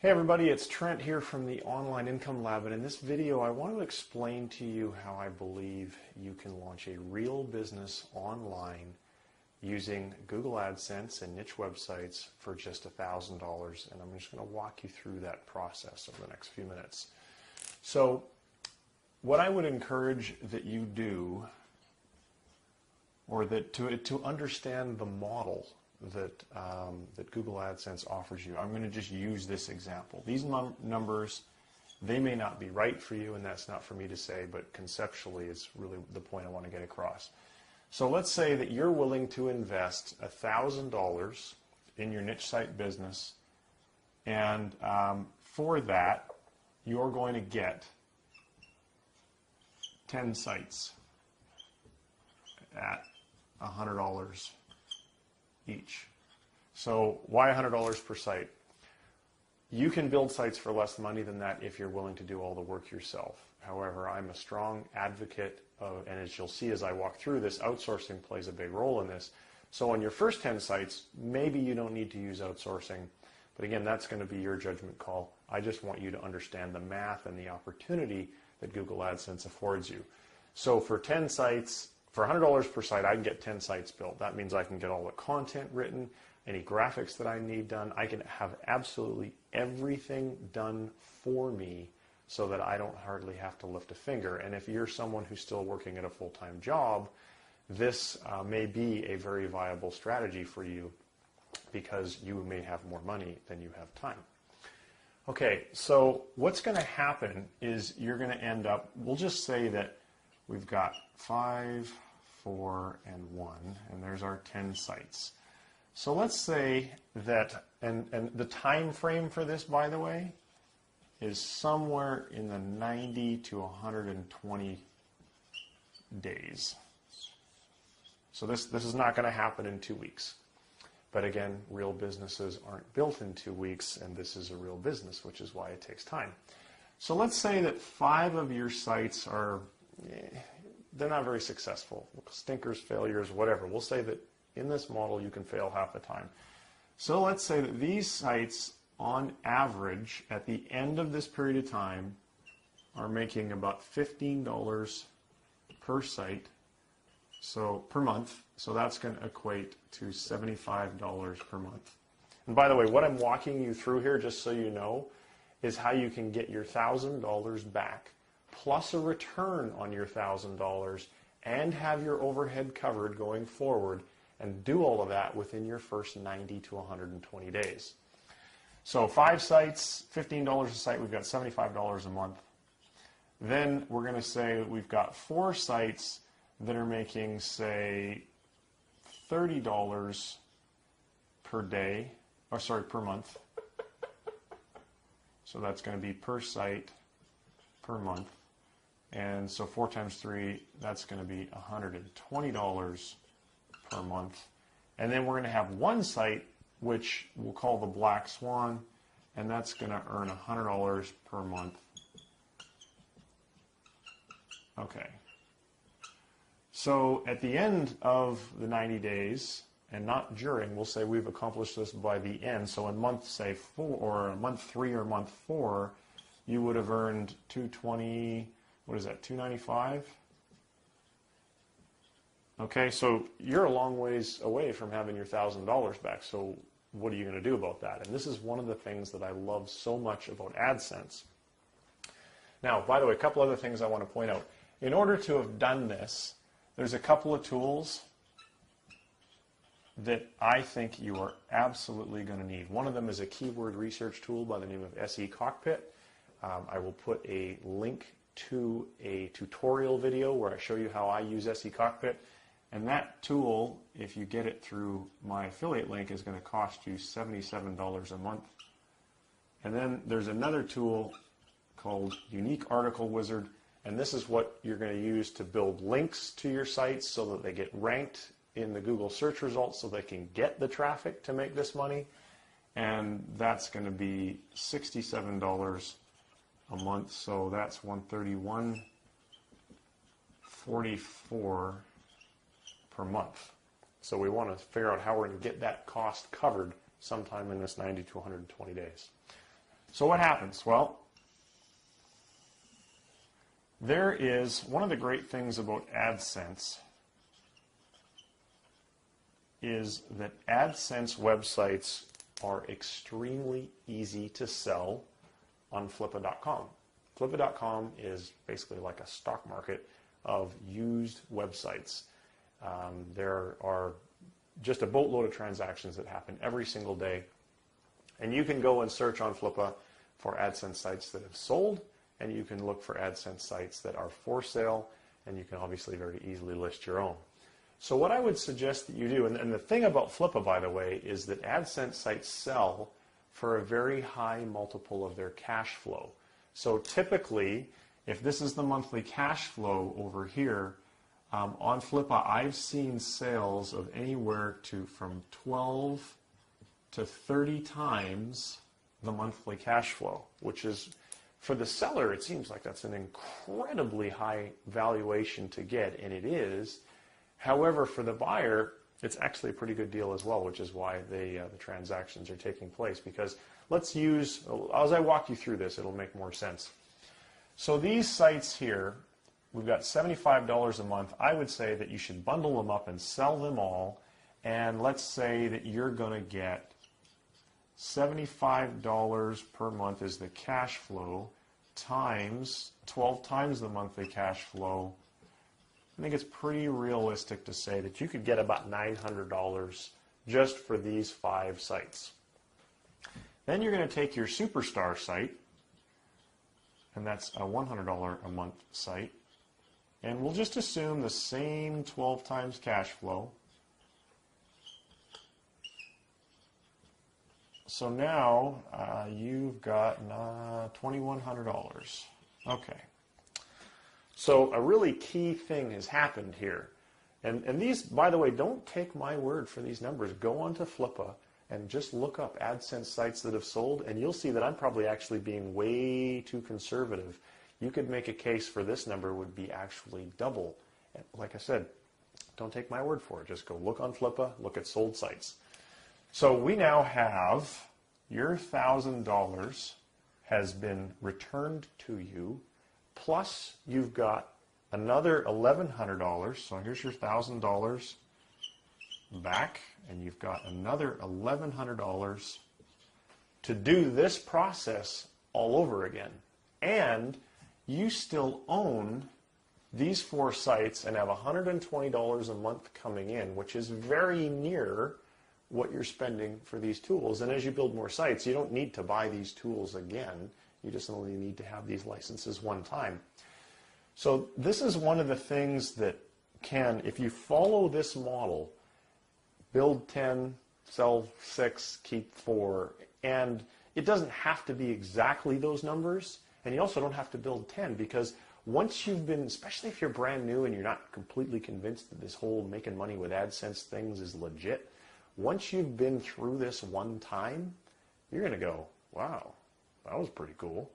Hey everybody, it's Trent here from the Online Income Lab, and in this video I want to explain to you how I believe you can launch a real business online using Google Adsense and niche websites for just $1,000, and I'm just going to walk you through that process over the next few minutes. So what I would encourage that you do, or that to understand the model that Google AdSense offers you. I'm going to just use this example. These numbers, they may not be right for you, and that's not for me to say, but conceptually it's really the point I want to get across. So let's say that you're willing to invest $1,000 in your niche site business, and for that you're going to get 10 sites at $100 each. So why $100 per site? You can build sites for less money than that if you're willing to do all the work yourself. However, I'm a strong advocate of, and as you'll see as I walk through this, outsourcing plays a big role in this. So on your first 10 sites, maybe you don't need to use outsourcing, but again, that's going to be your judgment call. I just want you to understand the math and the opportunity that Google AdSense affords you. So for 10 sites, for $100 per site, I can get 10 sites built. That means I can get all the content written, any graphics that I need done. I can have absolutely everything done for me so that I don't hardly have to lift a finger. And if you're someone who's still working at a full-time job, this may be a very viable strategy for you because you may have more money than you have time. Okay, so what's going to happen is you're going to end up, we'll just say that we've got 5, 4, and 1, and there's our 10 sites. So let's say that, and the time frame for this, by the way, is somewhere in the 90 to 120 days. So this is not going to happen in 2 weeks. But again, real businesses aren't built in 2 weeks, and this is a real business, which is why it takes time. So let's say that 5 of your sites are, they're not very successful. Stinkers, failures, whatever. We'll say that in this model you can fail half the time. So let's say that these sites, on average, at the end of this period of time, are making about $15 per site, so per month. So that's going to equate to $75 per month. And by the way, what I'm walking you through here, just so you know, is how you can get your $1,000 back, plus a return on your $1,000, and have your overhead covered going forward, and do all of that within your first 90 to 120 days. So 5 sites, $15 a site, we've got $75 a month. Then we're going to say that we've got 4 sites that are making, say, $30 per day, or sorry, per month. So that's going to be per site per month. And so 4 times 3, that's going to be $120 per month. And then we're going to have 1 site, which we'll call the Black Swan, and that's going to earn $100 per month. Okay. So at the end of the 90 days, and not during, we'll say we've accomplished this by the end. So in month, say, 4, or month 3 or month 4, you would have earned $220. What is that, $295? Okay, so you're a long ways away from having your $1,000 back. So what are you going to do about that? And this is one of the things that I love so much about AdSense. Now, by the way, a couple other things I want to point out. In order to have done this, there's a couple of tools that I think you are absolutely going to need. One of them is a keyword research tool by the name of SE Cockpit. I will put a link to a tutorial video where I show you how I use SE Cockpit. And that tool, if you get it through my affiliate link, is going to cost you $77 a month. And then there's another tool called Unique Article Wizard, and this is what you're going to use to build links to your sites so that they get ranked in the Google search results so they can get the traffic to make this money. And that's going to be $67 a month, so that's $131.44 per month. So we want to figure out how we're going to get that cost covered sometime in this 90 to 120 days. So what happens? Well, there is one of the great things about Adsense is that Adsense websites are extremely easy to sell on Flippa.com. Flippa.com is basically like a stock market of used websites. There are just a boatload of transactions that happen every single day. And you can go and search on Flippa for AdSense sites that have sold, and you can look for AdSense sites that are for sale, and you can obviously very easily list your own. So what I would suggest that you do, and the thing about Flippa, by the way, is that AdSense sites sell for a very high multiple of their cash flow. So typically, if this is the monthly cash flow over here, on Flippa, I've seen sales of anywhere from 12 to 30 times the monthly cash flow, which is, for the seller, it seems like that's an incredibly high valuation to get, and it is. However, for the buyer, it's actually a pretty good deal as well, which is why the transactions are taking place. Because let's use, as I walk you through this, it'll make more sense. So these sites here, we've got $75 a month. I would say that you should bundle them up and sell them all. And let's say that you're going to get $75 per month is the cash flow times 12 times the monthly cash flow. I think it's pretty realistic to say that you could get about $900 just for these 5 sites. Then you're going to take your Superstar site, and that's a $100 a month site, and we'll just assume the same 12 times cash flow. So now you've got $2,100. Okay. So a really key thing has happened here. And these, by the way, don't take my word for these numbers. Go onto Flippa and just look up AdSense sites that have sold, and you'll see that I'm probably actually being way too conservative. You could make a case for this number would be actually double. And like I said, don't take my word for it. Just go look on Flippa, look at sold sites. So we now have your $1,000 has been returned to you, plus you've got another $1,100. So here's your $1,000 back, and you've got another $1,100 to do this process all over again. And you still own these 4 sites and have $120 a month coming in, which is very near what you're spending for these tools. And as you build more sites, you don't need to buy these tools again. You just only need to have these licenses one time. So this is one of the things that can, if you follow this model, build 10, sell 6, keep 4, and it doesn't have to be exactly those numbers, and you also don't have to build 10, because once you've been, especially if you're brand new and you're not completely convinced that this whole making money with AdSense things is legit, once you've been through this one time, you're going to go, wow, that was pretty cool.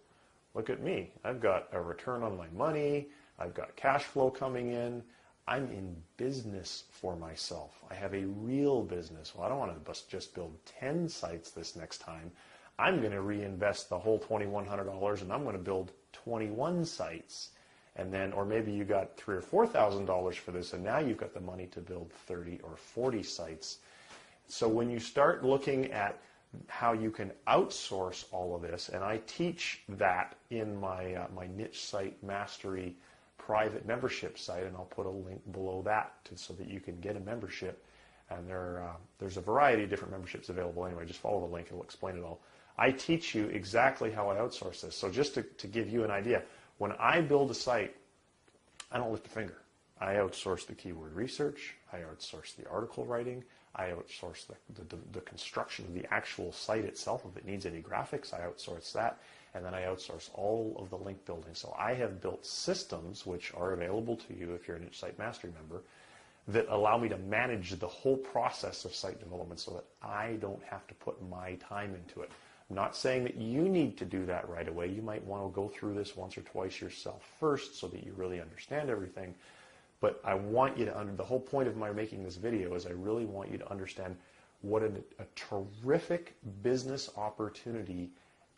Look at me. I've got a return on my money. I've got cash flow coming in. I'm in business for myself. I have a real business. Well, I don't want to just build 10 sites this next time. I'm going to reinvest the whole $2,100 and I'm going to build 21 sites. And then, or maybe you got $3,000 or $4,000 for this, and now you've got the money to build 30 or 40 sites. So when you start looking at how you can outsource all of this, and I teach that in my niche site mastery private membership site, and I'll put a link below that so that you can get a membership. And there's a variety of different memberships available anyway. Just follow the link, it'll explain it all. I teach you exactly how I outsource this. So just to give you an idea, when I build a site, I don't lift a finger. I outsource the keyword research, I outsource the article writing, I outsource the construction of the actual site itself. If it needs any graphics, I outsource that. And then I outsource all of the link building. So I have built systems which are available to you if you're a Niche Site Mastery member that allow me to manage the whole process of site development so that I don't have to put my time into it. I'm not saying that you need to do that right away. You might want to go through this once or twice yourself first so that you really understand everything. But I want you to, the whole point of my making this video is I really want you to understand what a terrific business opportunity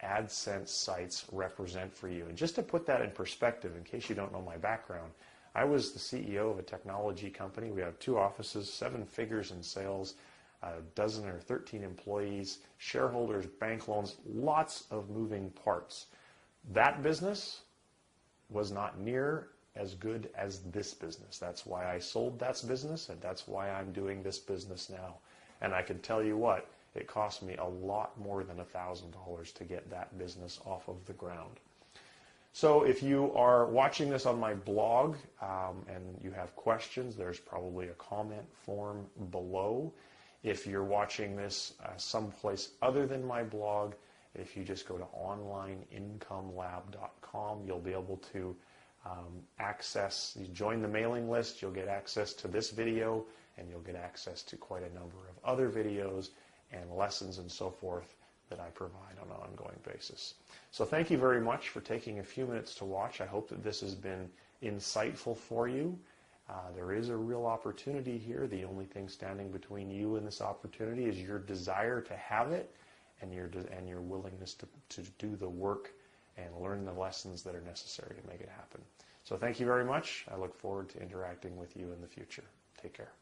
Adsense sites represent for you? And just to put that in perspective, in case you don't know my background, I was the CEO of a technology company. We have 2 offices, 7 figures in sales, a dozen or 13 employees, shareholders, bank loans, lots of moving parts. That business was not near as good as this business. That's why I sold that business, and that's why I'm doing this business now. And I can tell you what, it cost me a lot more than $1,000 to get that business off of the ground. So if you are watching this on my blog and you have questions, there's probably a comment form below. If you're watching this someplace other than my blog, if you just go to onlineincomelab.com, you'll be able to you join the mailing list, you'll get access to this video, and you'll get access to quite a number of other videos and lessons and so forth that I provide on an ongoing basis. So thank you very much for taking a few minutes to watch. I hope that this has been insightful for you. There is a real opportunity here. The only thing standing between you and this opportunity is your desire to have it and your willingness to do the work and learn the lessons that are necessary to make it happen. So thank you very much. I look forward to interacting with you in the future. Take care.